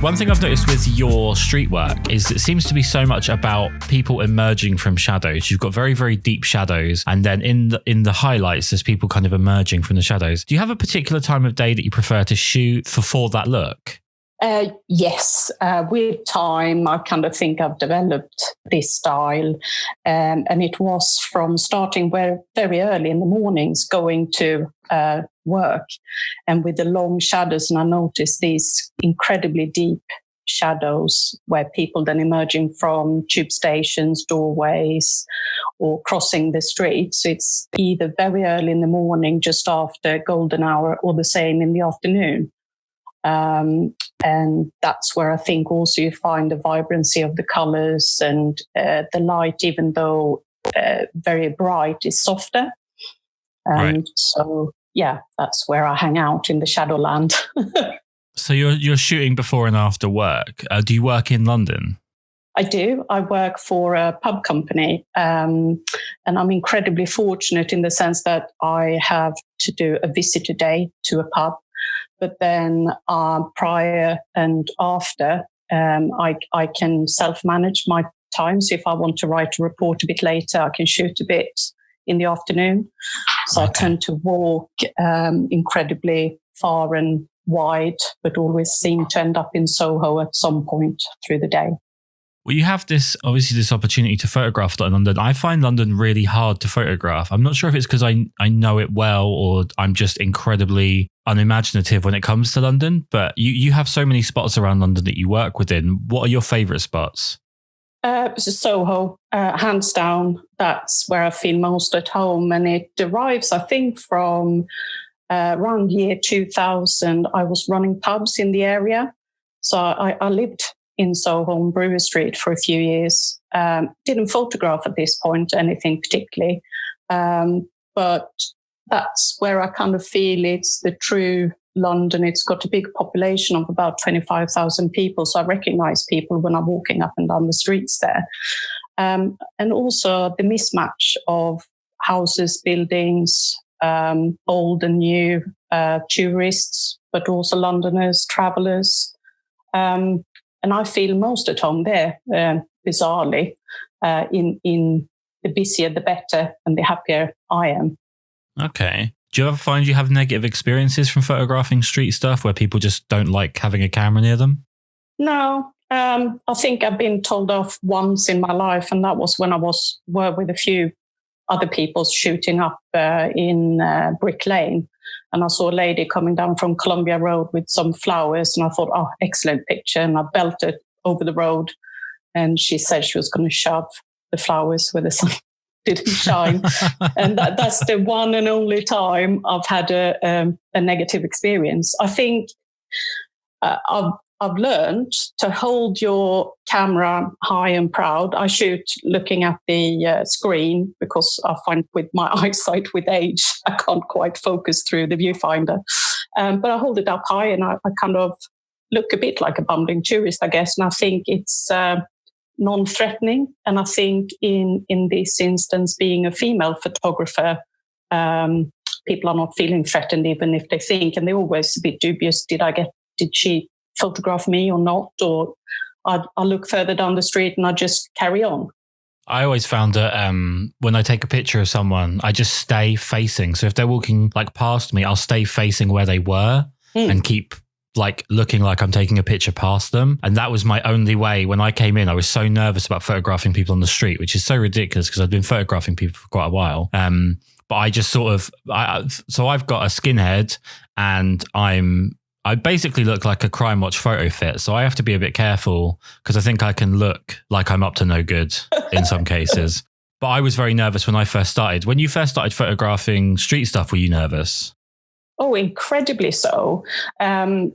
One thing I've noticed with your street work is it seems to be so much about people emerging from shadows. You've got very, very deep shadows. And then in the highlights, there's people kind of emerging from the shadows. Do you have a particular time of day that you prefer to shoot for that look? Yes, with time, I kind of think I've developed this style. And it was from starting very early in the mornings, going to work, and with the long shadows. And I noticed these incredibly deep shadows where people then emerging from tube stations, doorways, or crossing the street. So it's either very early in the morning, just after golden hour, or the same in the afternoon. And that's where I think also you find the vibrancy of the colors, and the light, even though very bright, is softer. And right. So, yeah, that's where I hang out, in the Shadowland. So you're shooting before and after work. Do you work in London? I do. I work for a pub company, and I'm incredibly fortunate in the sense that I have to do a visit a day to a pub. But then prior and after, I can self-manage my time. So if I want to write a report a bit later, I can shoot a bit in the afternoon. So okay. I tend to walk incredibly far and wide, but always seem to end up in Soho at some point through the day. Well, you have this opportunity to photograph London. I find London really hard to photograph. I'm not sure if it's because I know it well, or I'm just incredibly unimaginative when it comes to London, but you have so many spots around London that you work within. What are your favourite spots? Soho, hands down. That's where I feel most at home. And it derives, I think, from around year 2000. I was running pubs in the area. So I lived in Soho on Brewer Street for a few years. Didn't photograph at this point anything particularly, but that's where I kind of feel it's the true London. It's got a big population of about 25,000 people, so I recognise people when I'm walking up and down the streets there. And also the mismatch of houses, buildings, old and new, tourists, but also Londoners, travellers. And I feel most at home there, bizarrely. In the busier, the better, and the happier I am. Okay. Do you ever find you have negative experiences from photographing street stuff where people just don't like having a camera near them? No. I think I've been told off once in my life, and that was when I were with a few other people shooting up in Brick Lane. And I saw a lady coming down from Columbia Road with some flowers, and I thought, oh, excellent picture. And I belted over the road, and she said she was going to shove the flowers where the sun didn't shine. And that's the one and only time I've had a negative experience. I think I've learned to hold your camera high and proud. I shoot looking at the screen because I find with my eyesight with age, I can't quite focus through the viewfinder. But I hold it up high, and I kind of look a bit like a bumbling tourist, I guess. And I think it's non-threatening. And I think in this instance, being a female photographer, people are not feeling threatened, even if they think, and they're always a bit dubious, did she photograph me or not? Or I look further down the street and I just carry on. I always found that when I take a picture of someone, I just stay facing. So if they're walking like past me, I'll stay facing where they were and keep like looking like I'm taking a picture past them. And that was my only way. When I came in, I was so nervous about photographing people on the street, which is so ridiculous because I've been photographing people for quite a while. But I just sort of, so I've got a skinhead, and I basically look like a Crime Watch photo fit. So I have to be a bit careful because I think I can look like I'm up to no good in some cases. But I was very nervous when I first started. When you first started photographing street stuff, were you nervous? Oh, incredibly so. And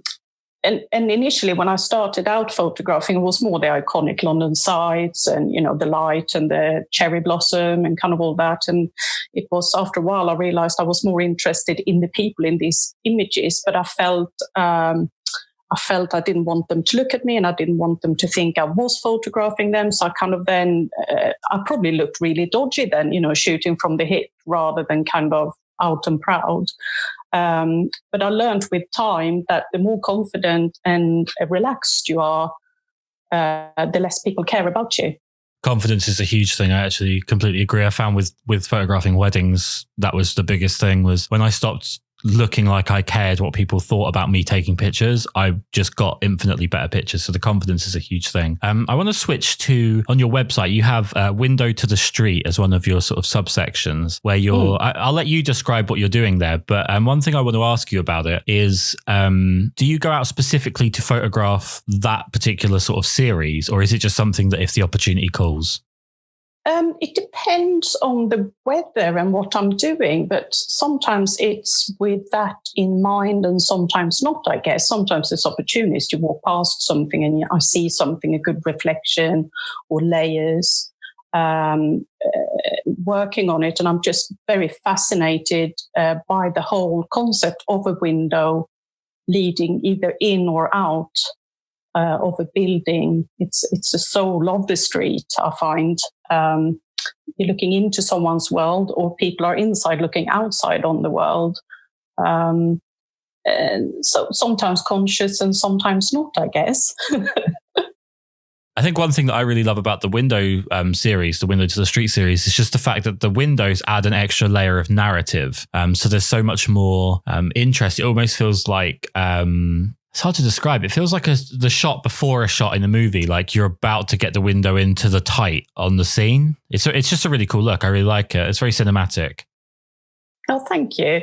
initially, when I started out photographing, it was more the iconic London sights and, the light and the cherry blossom and kind of all that. And it was after a while, I realized I was more interested in the people in these images, but I felt I didn't want them to look at me, and I didn't want them to think I was photographing them. So I kind of then, I probably looked really dodgy then, shooting from the hip rather than kind of out and proud. But I learned with time that the more confident and relaxed you are, the less people care about you. Confidence is a huge thing. I actually completely agree. I found with photographing weddings, that was the biggest thing, was when I stopped looking like I cared what people thought about me taking pictures, I just got infinitely better pictures. So the confidence is a huge thing. I want to switch to, on your website, you have a window to the street as one of your sort of subsections where you're, I'll let you describe what you're doing there. But one thing I want to ask you about it is, do you go out specifically to photograph that particular sort of series, or is it just something that if the opportunity calls? It depends on the weather and what I'm doing, but sometimes it's with that in mind and sometimes not, I guess. Sometimes there's opportunities to walk past something and I see something, a good reflection or layers, working on it. And I'm just very fascinated by the whole concept of a window leading either in or out of a building. It's the soul of the street, I find. You're looking into someone's world, or people are inside looking outside on the world. And so sometimes conscious and sometimes not, I guess. I think one thing that I really love about the window series, the Window to the Street series, is just the fact that the windows add an extra layer of narrative. So there's so much more interest. It almost feels like... it's hard to describe. It feels like the shot before a shot in a movie, like you're about to get the window into the tight on the scene. It's just a really cool look. I really like it. It's very cinematic. Oh, thank you.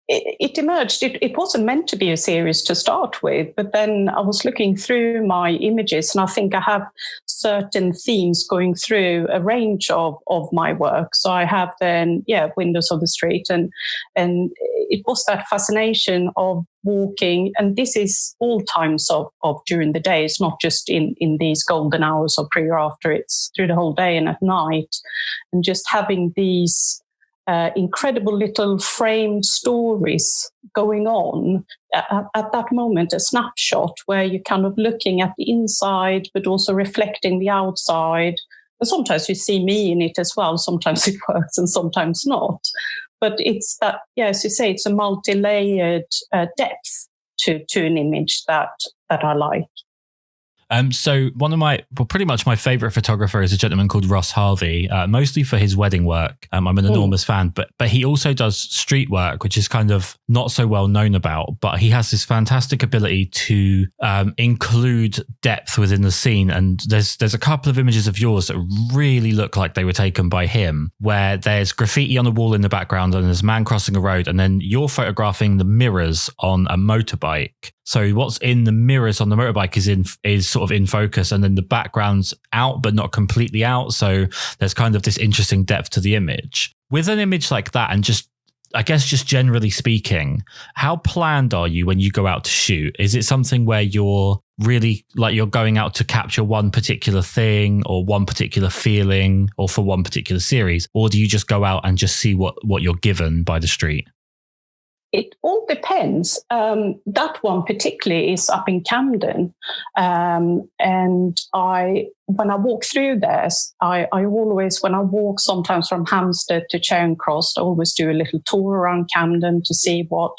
It emerged. It wasn't meant to be a series to start with, but then I was looking through my images, and I think I have certain themes going through a range of my work. So I have then, Windows of the Street, and it was that fascination of walking, and this is all times of during the day. It's not just in these golden hours or pre or after. It's through the whole day and at night, and just having these incredible little framed stories going on at that moment, a snapshot where you're kind of looking at the inside but also reflecting the outside. And sometimes you see me in it as well. Sometimes it works and sometimes not. But it's that, as you say, it's a multi-layered depth to an image that I like. So one of pretty much my favorite photographer is a gentleman called Harvey, mostly for his wedding work. I'm an enormous fan, but he also does street work, which is kind of not so well known about, but he has this fantastic ability to include depth within the scene. And there's a couple of images of yours that really look like they were taken by him, where there's graffiti on the wall in the background and there's a man crossing a road, and then you're photographing the mirrors on a motorbike. So what's in the mirrors on the motorbike is sort of in focus, and then the background's out but not completely out. So there's kind of this interesting depth to the image. With an image like that, and just generally speaking, how planned are you when you go out to shoot? Is it something where you're really like you're going out to capture one particular thing or one particular feeling or for one particular series? Or do you just go out and just see what you're given by the street? It all depends. That one particularly is up in Camden. And when I walk through there, I always, when I walk sometimes from Hampstead to Charing Cross, I always do a little tour around Camden to see what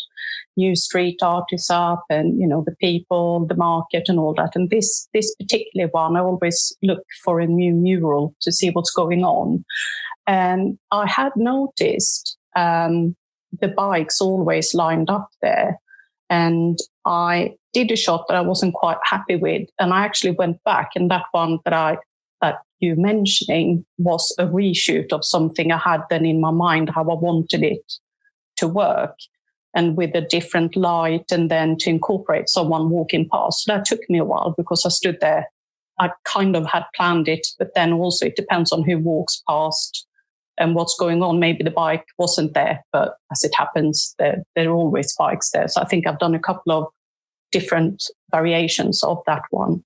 new street art is up and, the people, the market and all that. And this particular one, I always look for a new mural to see what's going on. And I had noticed the bikes always lined up there. And I did a shot that I wasn't quite happy with. And I actually went back, and that one that you mentioning was a reshoot of something I had then in my mind, how I wanted it to work, and with a different light, and then to incorporate someone walking past. So that took me a while because I stood there. I kind of had planned it, but then also it depends on who walks past and what's going on. Maybe the bike wasn't there, but as it happens, there are always bikes there. So I think I've done a couple of different variations of that one.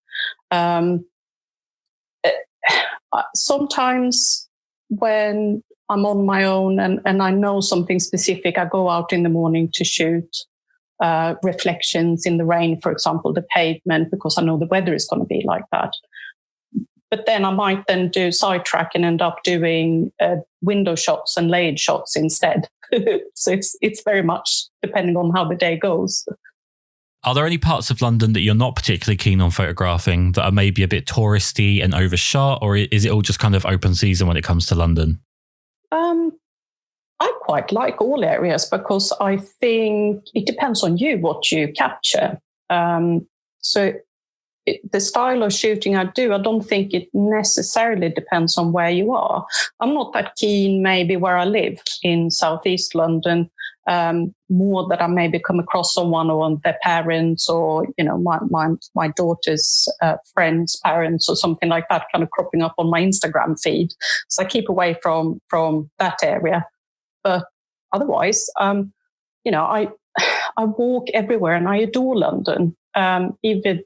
Sometimes when I'm on my own and I know something specific, I go out in the morning to shoot reflections in the rain, for example, the pavement, because I know the weather is going to be like that. But then I might then do sidetrack and end up doing window shots and layered shots instead. So it's very much depending on how the day goes. Are there any parts of London that you're not particularly keen on photographing that are maybe a bit touristy and overshot, or is it all just kind of open season when it comes to London? I quite like all areas because I think it depends on you what you capture. So the style of shooting I do, I don't think it necessarily depends on where you are. I'm not that keen maybe where I live in Southeast London, more that I maybe come across someone or their parents or, my daughter's friends' parents or something like that kind of cropping up on my Instagram feed. So I keep away from that area. But otherwise, I walk everywhere and I adore London, even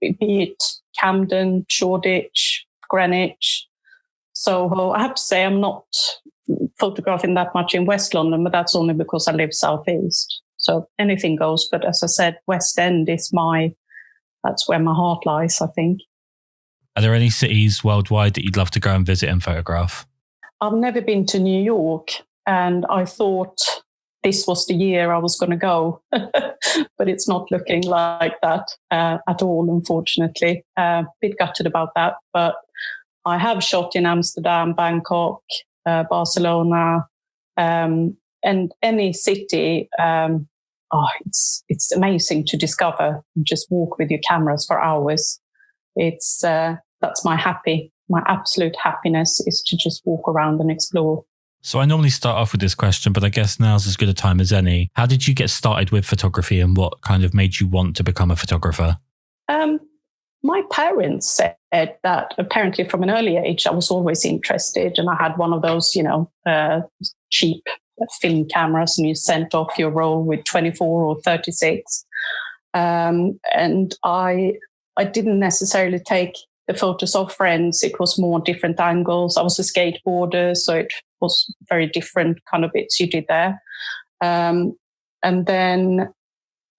be it Camden, Shoreditch, Greenwich, Soho. I have to say I'm not photographing that much in West London, but that's only because I live southeast. So anything goes. But as I said, West End is that's where my heart lies, I think. Are there any cities worldwide that you'd love to go and visit and photograph? I've never been to New York, and I thought this was the year I was going to go, but it's not looking like that at all, unfortunately. Bit gutted about that, but I have shot in Amsterdam, Bangkok, Barcelona, and any city. It's amazing to discover. Just walk with your cameras for hours. That's my absolute happiness is to just walk around and explore. So I normally start off with this question, but I guess now's as good a time as any. How did you get started with photography and what kind of made you want to become a photographer? My parents said that apparently from an early age, I was always interested, and I had one of those, cheap film cameras, and you sent off your roll with 24 or 36. And I didn't necessarily take the photos of friends. It was more different angles. I was a skateboarder, so it was very different kind of bits you did there. And then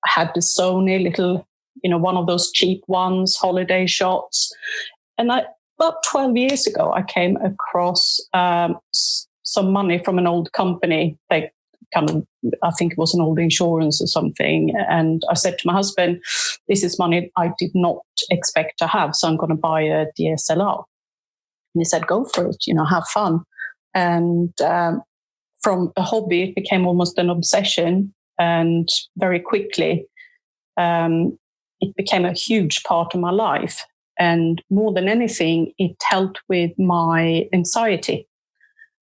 I had the Sony little, one of those cheap ones, holiday shots. And about 12 years ago, I came across some money from an old company. They I think it was an old insurance or something. And I said to my husband, this is money I did not expect to have, so I'm going to buy a DSLR. And he said, go for it, have fun. And from a hobby, it became almost an obsession. And very quickly, it became a huge part of my life. And more than anything, it helped with my anxiety.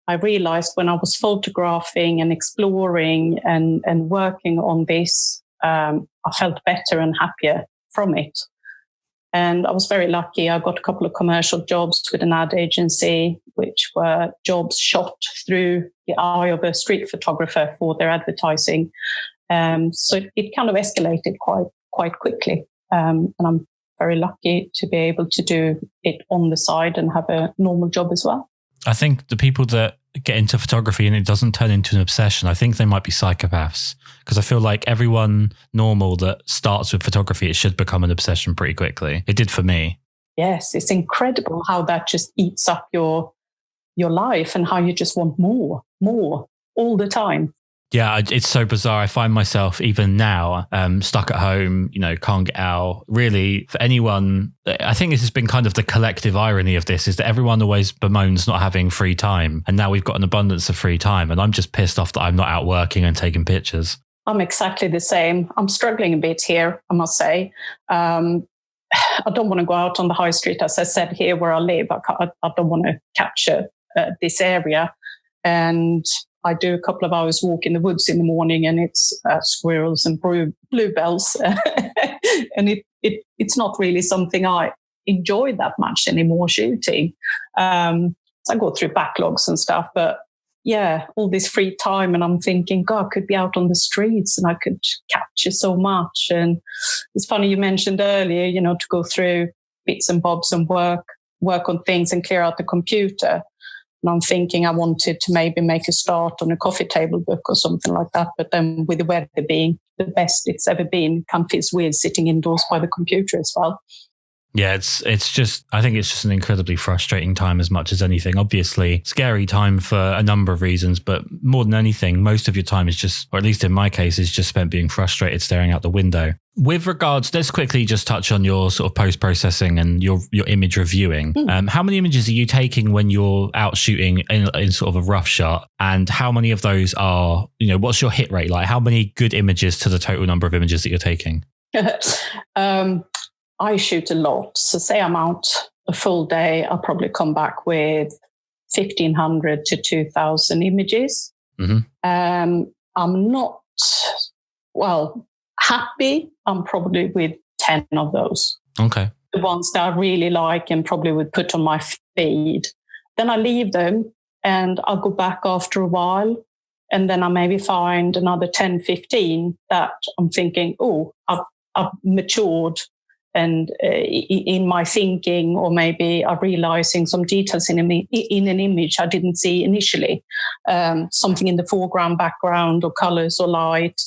I realized when I was photographing and exploring and working on this, I felt better and happier from it. And I was very lucky. I got a couple of commercial jobs with an ad agency, which were jobs shot through the eye of a street photographer for their advertising. So it kind of escalated quite quickly. And I'm very lucky to be able to do it on the side and have a normal job as well. I think the people that get into photography and it doesn't turn into an obsession, I think they might be psychopaths, because I feel like everyone normal that starts with photography, it should become an obsession pretty quickly. It did for me. Yes, it's incredible how that just eats up your life and how you just want more all the time. Yeah, it's so bizarre. I find myself even now stuck at home, can't get out. Really, for anyone, I think this has been kind of the collective irony of this is that everyone always bemoans not having free time. And now we've got an abundance of free time. And I'm just pissed off that I'm not out working and taking pictures. I'm exactly the same. I'm struggling a bit here, I must say. I don't want to go out on the high street, as I said, here where I live. I don't want to capture this area. And I do a couple of hours walk in the woods in the morning, and it's squirrels and bluebells. And it's not really something I enjoy that much anymore shooting. So I go through backlogs and stuff, but yeah, all this free time, and I'm thinking, God, I could be out on the streets and I could capture so much. And it's funny you mentioned earlier, to go through bits and bobs and work on things and clear out the computer. And I'm thinking I wanted to maybe make a start on a coffee table book or something like that. But then with the weather being the best it's ever been, it kind of feels weird sitting indoors by the computer as well. Yeah, it's just, I think it's just an incredibly frustrating time as much as anything. Obviously, scary time for a number of reasons, but more than anything, most of your time is just, or at least in my case, is just spent being frustrated, staring out the window. With regards, let's quickly just touch on your sort of post-processing and your image reviewing. How many images are you taking when you're out shooting in sort of a rough shot? And how many of those are, what's your hit rate like? How many good images to the total number of images that you're taking? I shoot a lot. So say I'm out a full day, I'll probably come back with 1,500 to 2,000 images. I'm not, happy. I'm probably with 10 of those. Okay. The ones that I really like and probably would put on my feed. Then I leave them and I'll go back after a while. And then I maybe find another 10, 15 that I'm thinking, I've matured and in my thinking, or maybe I'm realizing some details in an image I didn't see initially, something in the foreground, background, or colors or light.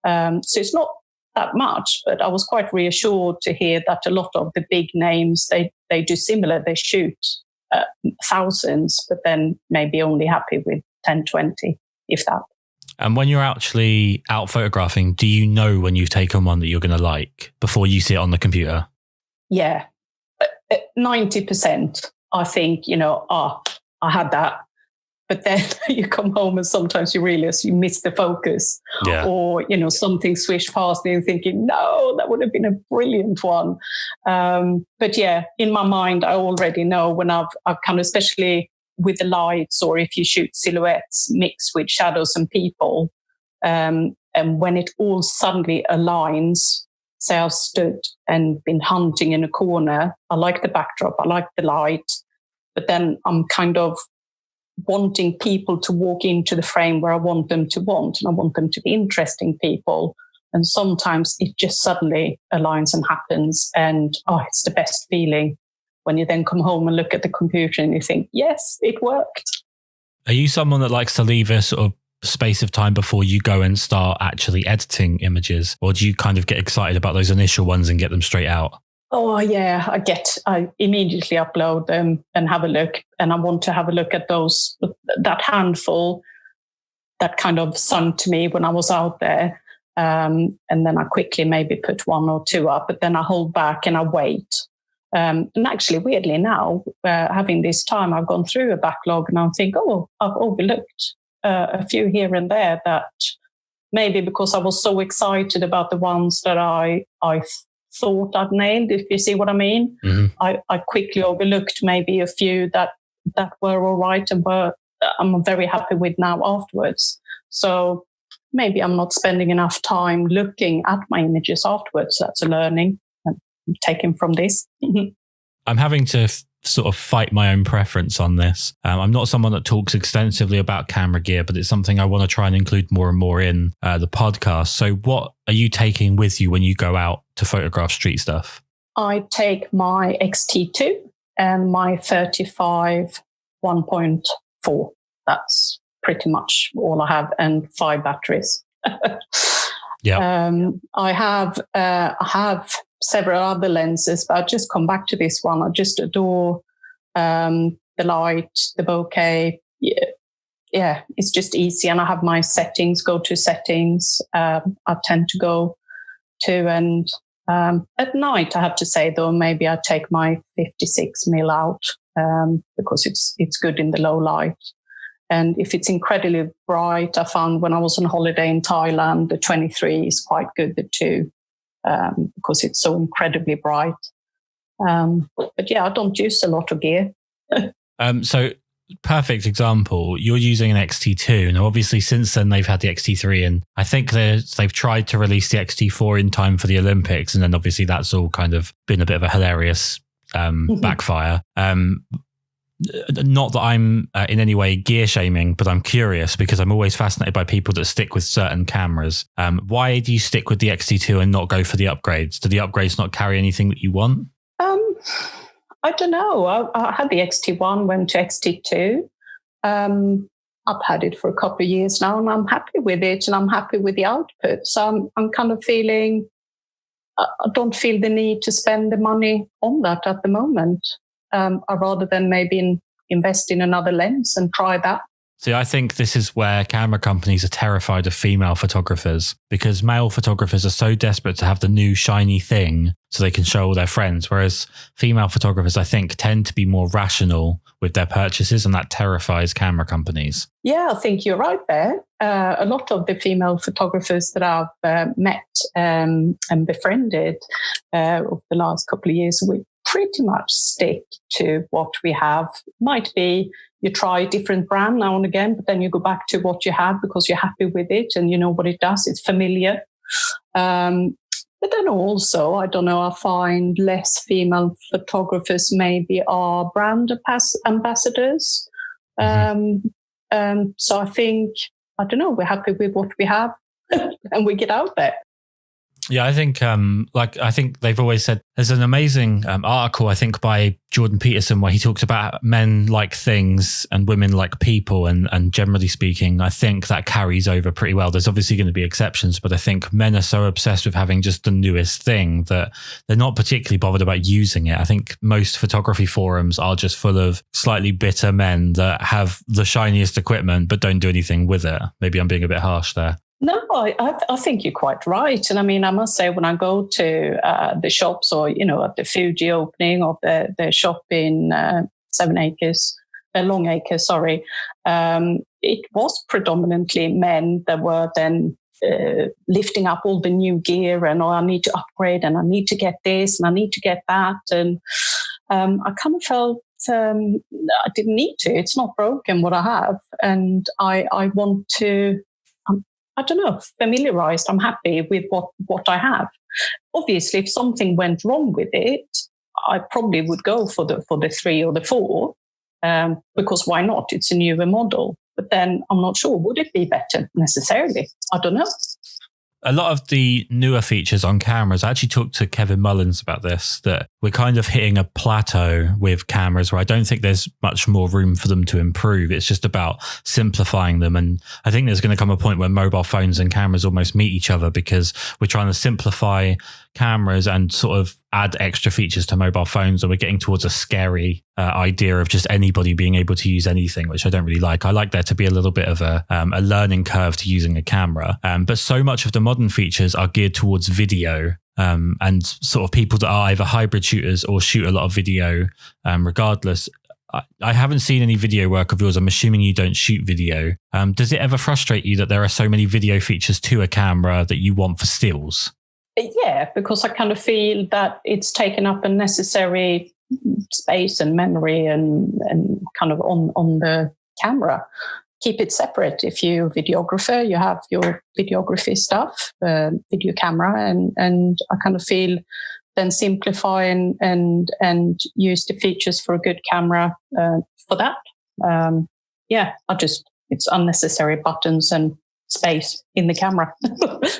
So it's not that much, but I was quite reassured to hear that a lot of the big names, they do similar. They shoot thousands, but then maybe only happy with 10, 20, if that. And when you're actually out photographing, do you know when you've taken one that you're going to like before you see it on the computer? Yeah, 90%. I think, I had that. But then you come home and sometimes you realize you missed the focus. Yeah. Or, something swished past me and thinking, no, that would have been a brilliant one. But yeah, in my mind, I already know when I've kind of, especially with the lights, or if you shoot silhouettes mixed with shadows and people, and when it all suddenly aligns, say I've stood and been hunting in a corner, I like the backdrop, I like the light, but then I'm kind of wanting people to walk into the frame where I want them to want, and I want them to be interesting people. And sometimes it just suddenly aligns and happens, and it's the best feeling when you then come home and look at the computer and you think, yes, it worked. Are you someone that likes to leave a sort of space of time before you go and start actually editing images? Or do you kind of get excited about those initial ones and get them straight out? Oh, yeah, I immediately upload them and have a look. And I want to have a look at that handful that kind of sung to me when I was out there. And then I quickly maybe put one or two up, but then I hold back and I wait. And actually, weirdly now, having this time, I've gone through a backlog and I think, I've overlooked a few here and there that maybe because I was so excited about the ones that I thought I'd nailed, if you see what I mean. Mm-hmm. I quickly overlooked maybe a few that were all right and I'm very happy with now afterwards. So maybe I'm not spending enough time looking at my images afterwards. That's a learning I'm taking from this. I'm having to sort of fight my own preference on this. I'm not someone that talks extensively about camera gear, but it's something I want to try and include more and more in the podcast. So what are you taking with you when you go out to photograph street stuff? I take my X-T2 and my 35 1.4. That's pretty much all I have, and 5 batteries. Yeah. I have several other lenses, but I'll just come back to this one. I just adore the light, the bokeh. Yeah, it's just easy. And I have my go-to settings. I tend to go to, and at night, I have to say, though, maybe I take my 56mm out because it's good in the low light. And if it's incredibly bright, I found when I was on holiday in Thailand, the 23 is quite good, the 2, because it's so incredibly bright. But yeah, I don't use a lot of gear. So perfect example, you're using an X-T2. Now, obviously, since then, they've had the X-T3, and I think they've tried to release the X-T4 in time for the Olympics. And then obviously that's all kind of been a bit of a hilarious backfire. Not that I'm in any way gear shaming, but I'm curious because I'm always fascinated by people that stick with certain cameras. Why do you stick with the X-T2 and not go for the upgrades? Do the upgrades not carry anything that you want? I don't know. I had the X-T1, went to X-T2. I've had it for a couple of years now and I'm happy with it and I'm happy with the output. So I'm kind of feeling I don't feel the need to spend the money on that at the moment. Rather than maybe invest in another lens and try that. See, I think this is where camera companies are terrified of female photographers, because male photographers are so desperate to have the new shiny thing so they can show all their friends. Whereas female photographers, I think, tend to be more rational with their purchases, and that terrifies camera companies. Yeah, I think you're right there. A lot of the female photographers that I've met and befriended over the last couple of years, we pretty much stick to what we have. Might be you try a different brand now and again, but then you go back to what you have because you're happy with it and you know what it does. It's familiar. But then also, I don't know, I find less female photographers maybe are brand ambassadors. So I think, I don't know, we're happy with what we have and we get out there. Yeah, I think I think they've always said there's an amazing article, I think, by Jordan Peterson where he talks about men like things and women like people. And generally speaking, I think that carries over pretty well. There's obviously going to be exceptions, but I think men are so obsessed with having just the newest thing that they're not particularly bothered about using it. I think most photography forums are just full of slightly bitter men that have the shiniest equipment but don't do anything with it. Maybe I'm being a bit harsh there. No, I think you're quite right. And I mean, I must say, when I go to the shops or, you know, at the Fuji opening of the shop in Long Acres, sorry, it was predominantly men that were then lifting up all the new gear and, oh, I need to upgrade and I need to get this and I need to get that. And I kind of felt I didn't need to. It's not broken what I have. And I want to... I don't know, familiarized. I'm happy with what I have. Obviously, if something went wrong with it, I probably would go for the 3 or the 4, because why not? It's a newer model. But then I'm not sure, would it be better necessarily? I don't know. A lot of the newer features on cameras, I actually talked to Kevin Mullins about this, that we're kind of hitting a plateau with cameras where I don't think there's much more room for them to improve. It's just about simplifying them. And I think there's going to come a point where mobile phones and cameras almost meet each other because we're trying to simplify cameras and sort of add extra features to mobile phones. And we're getting towards a scary idea of just anybody being able to use anything, which I don't really like. I like there to be a little bit of a learning curve to using a camera. But so much of the modern features are geared towards video. And sort of people that are either hybrid shooters or shoot a lot of video, regardless. I haven't seen any video work of yours. I'm assuming you don't shoot video. Does it ever frustrate you that there are so many video features to a camera that you want for stills? Yeah, because I kind of feel that it's taken up unnecessary space and memory and kind of on the camera. Keep it separate. If you're a videographer, you have your videography stuff, video camera, and I kind of feel then simplify and use the features for a good camera for that. It's unnecessary buttons and space in the camera,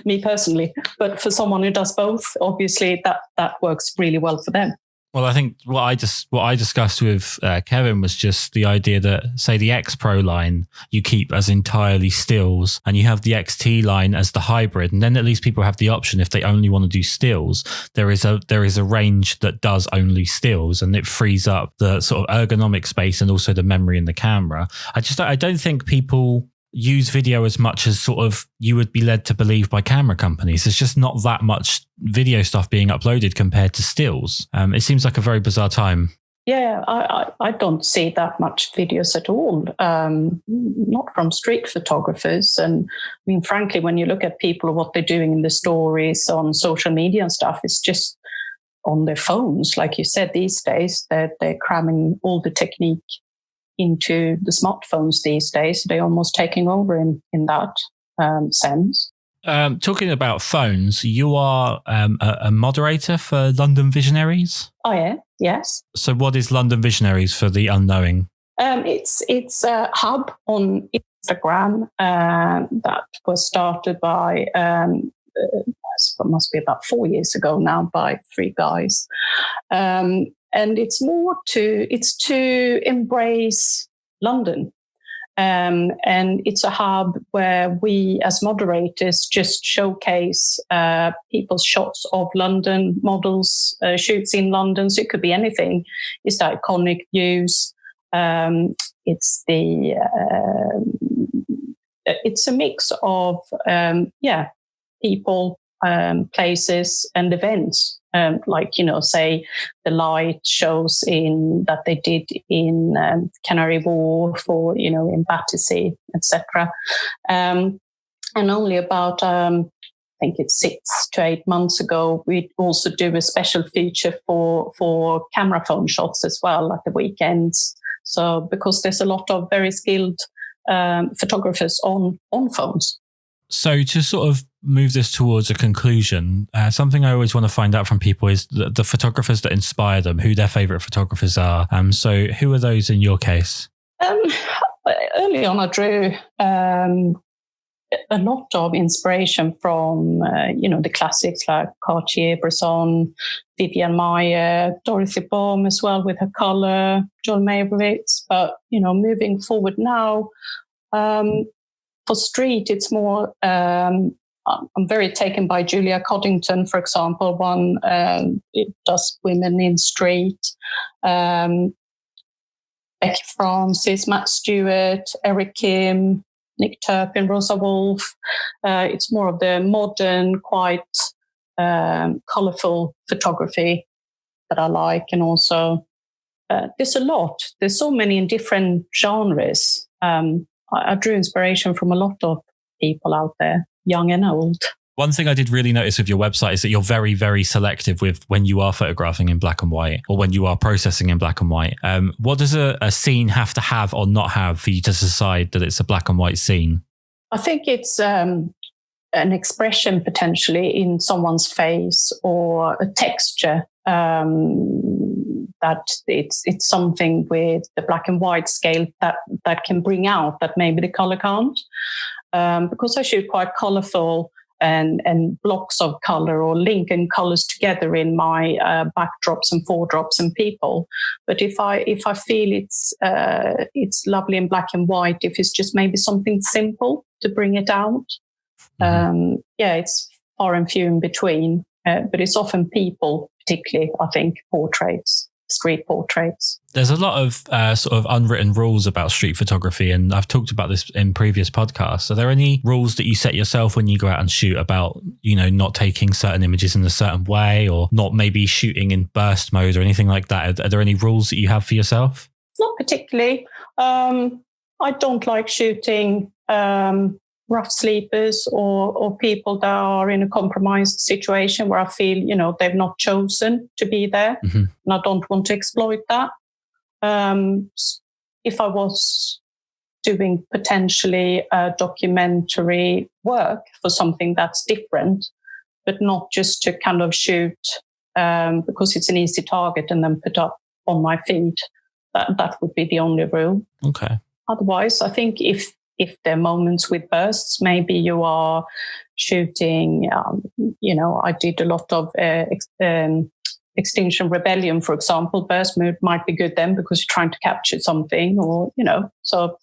me personally. But for someone who does both, obviously that works really well for them. Well, I think what I discussed with Kevin was just the idea that, say, the X Pro line you keep as entirely stills, and you have the XT line as the hybrid, and then at least people have the option, if they only want to do stills, there is a range that does only stills, and it frees up the sort of ergonomic space and also the memory in the camera. I don't think people use video as much as sort of you would be led to believe by camera companies. There's just not that much video stuff being uploaded compared to stills. It seems like a very bizarre time. Yeah, I don't see that much videos at all, not from street photographers. And I mean, frankly, when you look at people, what they're doing in the stories on social media and stuff, it's just on their phones. Like you said, these days, they're cramming all the technique into the smartphones these days. They're almost taking over in that sense. Talking about phones, you are a moderator for London Visionaries? Oh, yeah. Yes. So what is London Visionaries for the unknowing? It's a hub on Instagram that was started by, it must be about 4 years ago now, by 3 guys. And it's to embrace London And it's a hub where we as moderators just showcase people's shots of London, models, shoots in London. So it could be anything. It's the iconic views. It's a mix of, people, places and events. Like, say the light shows that they did in Canary Wharf or, in Battersea, etc. And only about, I think it's 6 to 8 months ago, we also do a special feature for camera phone shots as well at the weekends. So because there's a lot of very skilled photographers on phones. So to sort of move this towards a conclusion, something I always want to find out from people is the photographers that inspire them, who their favourite photographers are. So who are those in your case? Early on, I drew a lot of inspiration from, the classics like Cartier-Bresson, Vivian Maier, Dorothy Baum as well with her colour, John Meyerowitz. But, moving forward now, for street, it's more, I'm very taken by Julia Coddington, for example. One, it does women in street. Becky Francis, Matt Stewart, Eric Kim, Nick Turpin, Rosa Wolf. It's more of the modern, quite colourful photography that I like. And also, there's a lot. There's so many in different genres. I drew inspiration from a lot of people out there, young and old. One thing I did really notice with your website is that you're very, very selective with when you are photographing in black and white or when you are processing in black and white. What does a scene have to have or not have for you to decide that it's a black and white scene? I think it's an expression potentially in someone's face or a texture. That it's something with the black and white scale that can bring out that maybe the color can't. Because I shoot quite colorful and blocks of color or linking colors together in my backdrops and foredrops and people. But if I feel it's lovely in black and white, if it's just maybe something simple to bring it out, it's far and few in between. But it's often people, particularly, I think, portraits. Street portraits. There's a lot of sort of unwritten rules about street photography, and I've talked about this in previous podcasts. Are there any rules that you set yourself when you go out and shoot about, not taking certain images in a certain way or not maybe shooting in burst mode or anything like that? Are there any rules that you have for yourself? Not particularly. I don't like shooting rough sleepers or people that are in a compromised situation where I feel, they've not chosen to be there. Mm-hmm. And I don't want to exploit that. If I was doing potentially documentary work for something that's different, but not just to kind of shoot because it's an easy target and then put up on my feed, that would be the only rule. Okay. Otherwise, I think if there are moments with bursts, maybe you are shooting, I did a lot of Extinction Rebellion, for example. Burst mode might be good then because you're trying to capture something or, so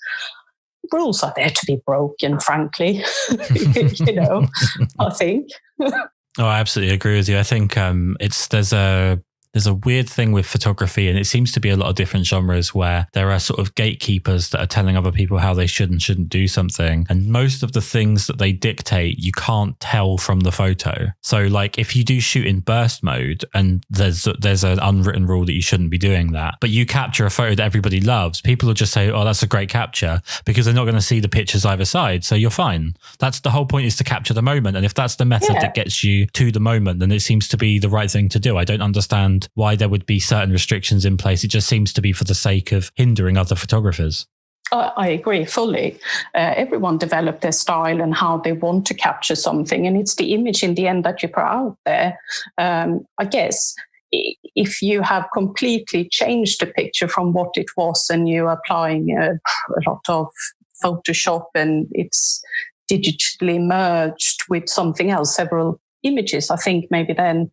rules are there to be broken, frankly, I think. Oh, I absolutely agree with you. I think there's a weird thing with photography, and it seems to be a lot of different genres where there are sort of gatekeepers that are telling other people how they should and shouldn't do something. And most of the things that they dictate, you can't tell from the photo. So like if you do shoot in burst mode and there's an unwritten rule that you shouldn't be doing that, but you capture a photo that everybody loves, people will just say, oh, that's a great capture, because they're not going to see the pictures either side. So you're fine. That's the whole point, is to capture the moment. And if that's the method that gets you to the moment, then it seems to be the right thing to do. I don't understand why there would be certain restrictions in place. It just seems to be for the sake of hindering other photographers. I agree fully. Everyone developed their style and how they want to capture something, and it's the image in the end that you put out there. I guess if you have completely changed the picture from what it was and you're applying a lot of Photoshop and it's digitally merged with something else, several images, I think maybe then,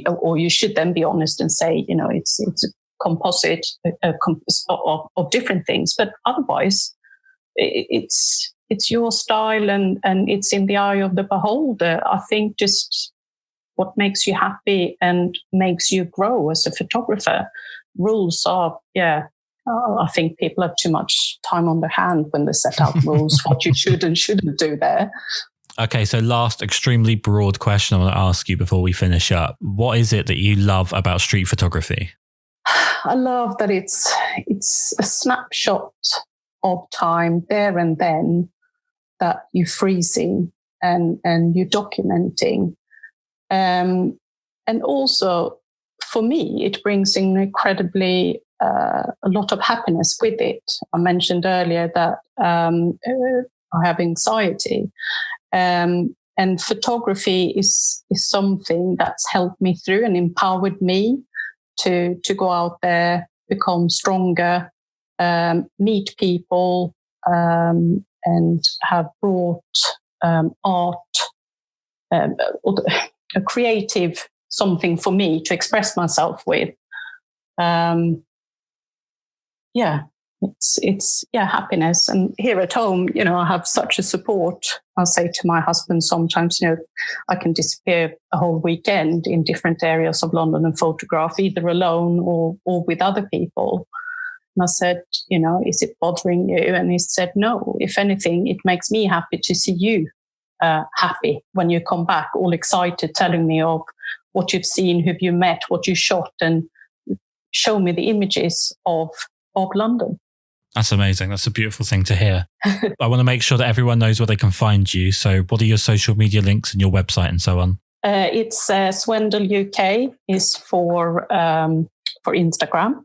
or you should then be honest and say, it's a composite of different things. But otherwise, it's your style and it's in the eye of the beholder. I think just what makes you happy and makes you grow as a photographer. Rules are, I think people have too much time on their hand when they set out rules, what you should and shouldn't do there. Okay, so last extremely broad question I want to ask you before we finish up. What is it that you love about street photography? I love that it's a snapshot of time there and then that you're freezing and you're documenting. And also, for me, it brings in incredibly a lot of happiness with it. I mentioned earlier that I have anxiety. And photography is something that's helped me through and empowered me to go out there, become stronger, meet people, and have brought art, a creative something for me to express myself with. It's happiness. And here at home, I have such a support. I'll say to my husband sometimes, I can disappear a whole weekend in different areas of London and photograph either alone or with other people. And I said, is it bothering you? And he said, no, if anything, it makes me happy to see you happy when you come back, all excited, telling me of what you've seen, who you met, what you shot, and show me the images of London. That's amazing. That's a beautiful thing to hear. I want to make sure that everyone knows where they can find you. So what are your social media links and your website and so on? It's Swendel UK is for Instagram.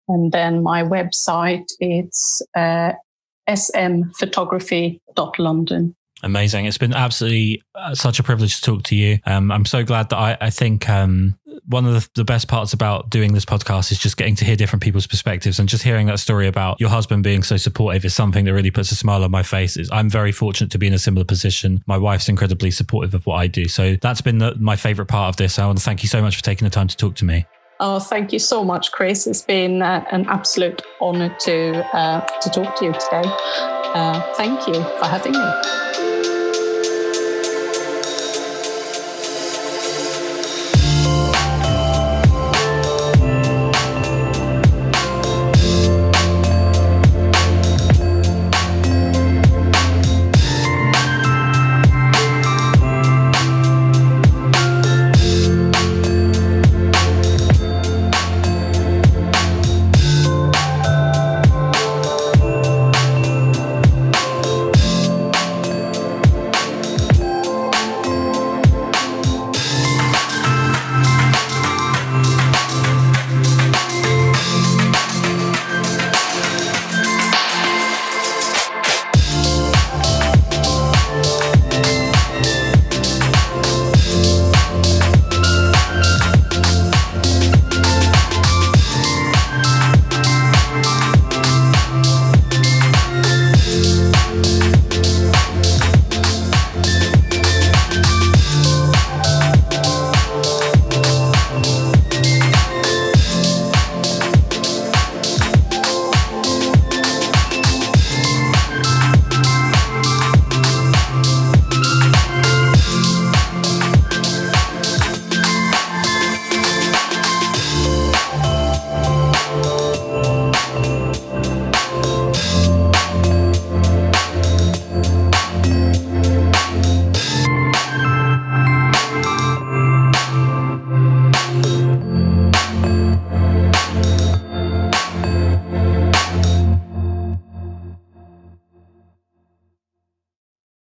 And then my website, it's smphotography.london. Amazing. It's been absolutely such a privilege to talk to you. I'm so glad that I think one of the best parts about doing this podcast is just getting to hear different people's perspectives, and just hearing that story about your husband being so supportive is something that really puts a smile on my face. I'm very fortunate to be in a similar position. My wife's incredibly supportive of what I do. So that's been my favorite part of this. I want to thank you so much for taking the time to talk to me. Oh, thank you so much, Kris. It's been an absolute honor to talk to you today. Thank you for having me.